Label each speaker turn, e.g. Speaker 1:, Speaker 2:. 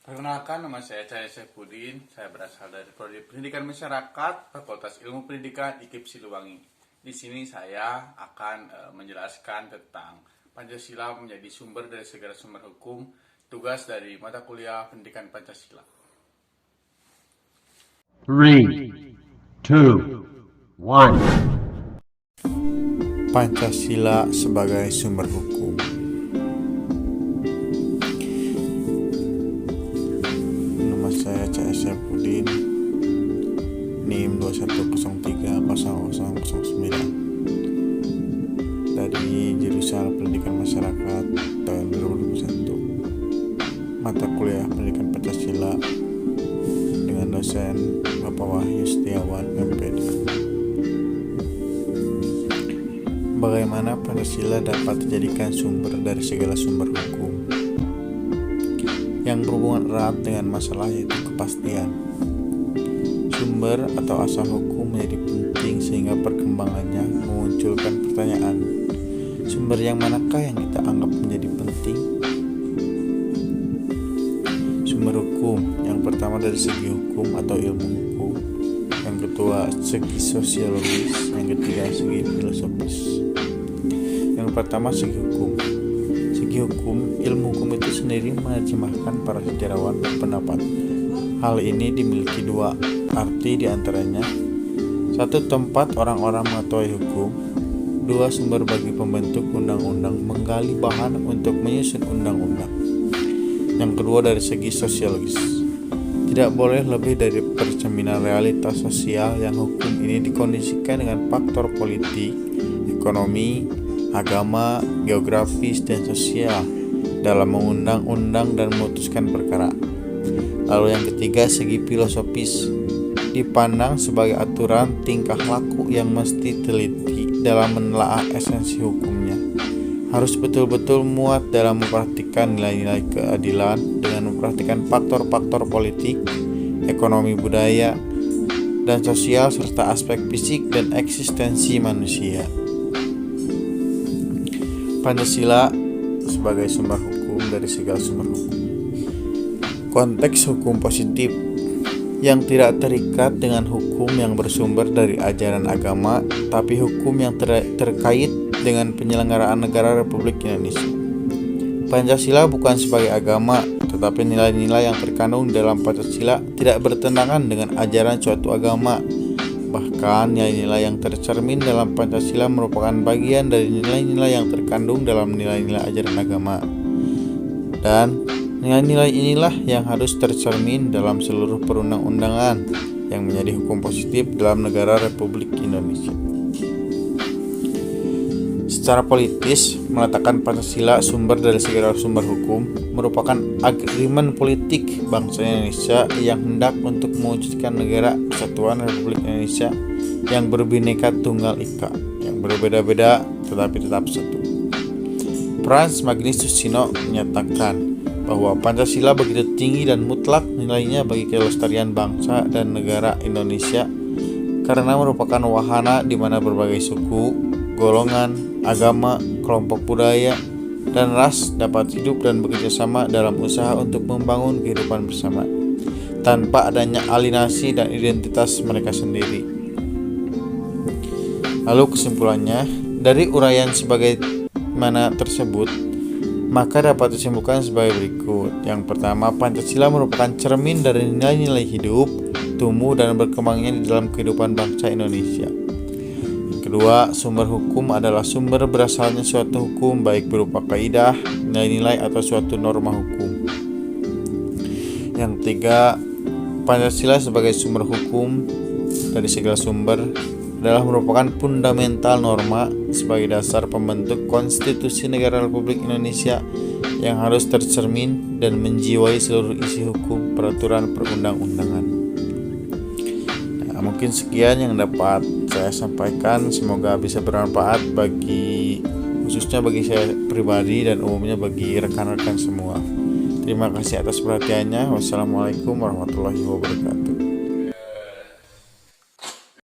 Speaker 1: Perkenalkan, nama saya Cahaya Saifuddin. Saya berasal dari Prodi Pendidikan Masyarakat, Fakultas Ilmu Pendidikan IKIP Siliwangi. Di sini saya akan menjelaskan tentang Pancasila menjadi sumber dari segala sumber hukum, tugas dari mata kuliah Pendidikan Pancasila.
Speaker 2: 3, 2, 1.
Speaker 3: Pancasila sebagai sumber hukum. Nama saya Cahaya Saifuddin, NIM 21030009 dari jurusan Pendidikan Masyarakat tahun 2021, mata kuliah Pendidikan Pancasila dengan dosen Bapak Wahyu Setiawan MPD. Bagaimana Pancasila dapat dijadikan sumber dari segala sumber hukum? Yang berhubungan erat dengan masalah yaitu kepastian. Sumber atau asal hukum menjadi penting sehingga perkembangannya memunculkan pertanyaan, sumber yang manakah yang kita anggap menjadi penting? Sumber hukum yang pertama dari segi hukum atau ilmu hukum, yang kedua segi sosiologis, yang ketiga segi filosofis. Yang pertama segi hukum. Segi hukum, ilmu hukum itu sendiri menerjemahkan para sejarawan berpendapat. Hal ini dimiliki dua arti diantaranya: satu, tempat orang-orang mengetahui hukum; dua, sumber bagi pembentuk undang-undang menggali bahan untuk menyusun undang-undang. Yang kedua dari segi sosiologis. Tidak boleh lebih dari percerminan realitas sosial yang hukum ini dikondisikan dengan faktor politik, ekonomi, agama, geografis, dan sosial dalam mengundang-undang dan memutuskan perkara. Lalu yang ketiga segi filosofis, dipandang sebagai aturan tingkah laku yang mesti teliti dalam menelaah esensi hukumnya. Harus betul-betul muat dalam mempraktikkan nilai-nilai keadilan dengan memperhatikan faktor-faktor politik, ekonomi, budaya, dan sosial serta aspek fisik dan eksistensi manusia. Pancasila sebagai sumber hukum dari segala sumber hukum. Konteks hukum positif yang tidak terikat dengan hukum yang bersumber dari ajaran agama, tapi hukum yang terkait dengan penyelenggaraan negara Republik Indonesia. Pancasila bukan sebagai agama, tetapi nilai-nilai yang terkandung dalam Pancasila tidak bertentangan dengan ajaran suatu agama. Bahkan nilai-nilai yang tercermin dalam Pancasila merupakan bagian dari nilai-nilai yang terkandung dalam nilai-nilai ajaran agama. Dan nilai-nilai inilah yang harus tercermin dalam seluruh perundang-undangan yang menjadi hukum positif dalam negara Republik Indonesia. Secara politis, meletakkan Pancasila sumber dari segala sumber hukum merupakan agreement politik bangsa Indonesia yang hendak untuk mewujudkan negara kesatuan Republik Indonesia yang berbineka tunggal ika, yang berbeda-beda tetapi tetap satu. Frans Magnus Susino menyatakan bahwa Pancasila begitu tinggi dan mutlak nilainya bagi kelestarian bangsa dan negara Indonesia karena merupakan wahana di mana berbagai suku, golongan, agama, kelompok budaya, dan ras dapat hidup dan bekerja sama dalam usaha untuk membangun kehidupan bersama tanpa adanya alienasi dan identitas mereka sendiri. Lalu kesimpulannya, dari uraian sebagaimana tersebut, maka dapat disimpulkan sebagai berikut. Yang pertama, Pancasila merupakan cermin dari nilai-nilai hidup, tumbuh, dan berkembangnya di dalam kehidupan bangsa Indonesia. Kedua, sumber hukum adalah sumber berasalnya suatu hukum baik berupa kaidah, nilai-nilai, atau suatu norma hukum. Yang ketiga, Pancasila sebagai sumber hukum dari segala sumber adalah merupakan fundamental norma sebagai dasar pembentuk konstitusi negara Republik Indonesia yang harus tercermin dan menjiwai seluruh isi hukum peraturan perundang-undangan. Mungkin sekian yang dapat saya sampaikan, semoga bisa bermanfaat khususnya bagi saya pribadi dan umumnya bagi rekan-rekan semua. Terima kasih atas perhatiannya. Wassalamualaikum warahmatullahi wabarakatuh.